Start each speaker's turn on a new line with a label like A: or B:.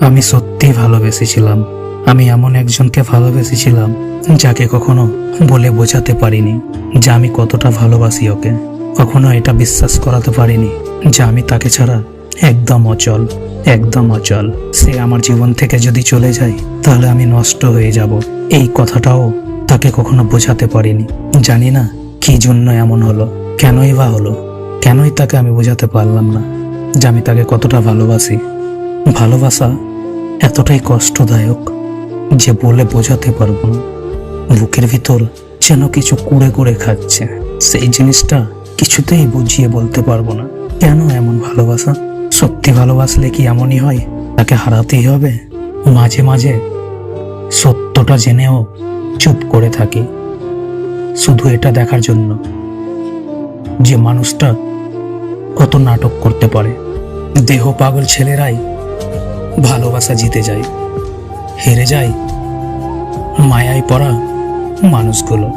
A: আমি সত্যি ভালোবেসেছিলাম। আমি এমন একজনকে ভালোবেসেছিলাম যাকে কখনো বলে বোঝাতে পারিনি যে আমি কতটা ভালোবাসি ওকে। কখনো এটা বিশ্বাস করাতে পারিনি যে আমি তাকে ছাড়া একদম অচল, একদম অচল। সে আমার জীবন থেকে যদি চলে যায় তাহলে আমি নষ্ট হয়ে যাব। এই কথাটাও তাকে কখনো বোঝাতে পারিনি। জানি না কি জন্য এমন হলো, কেনই বা হলো, কেনই তাকে আমি বোঝাতে পারলাম না যে আমি তাকে কতটা ভালোবাসি। ভালোবাসা এতটাই কষ্টদায়ক যে বলে বোঝাতে পারবো না। বুকের ভিতর যেন কিছু কুড়ে কুড়ে খাচ্ছে। সেই জিনিসটা কিছুতেই বুঝিয়ে বলতে পারবো না। কেন এমন ভালোবাসা? সত্যি ভালোবাসলে কি এমনই হয়? তাকে হারাতেই হবে? মাঝে মাঝে সত্যটা জেনেও চুপ করে থাকি, শুধু এটা দেখার জন্য যে মানুষটা কত নাটক করতে পারে। দেহ পাগল ছেলেরাই ভালোবাসা জিতে যায়, হেরে যায় মায়ায় পড়া মানুষগুলো।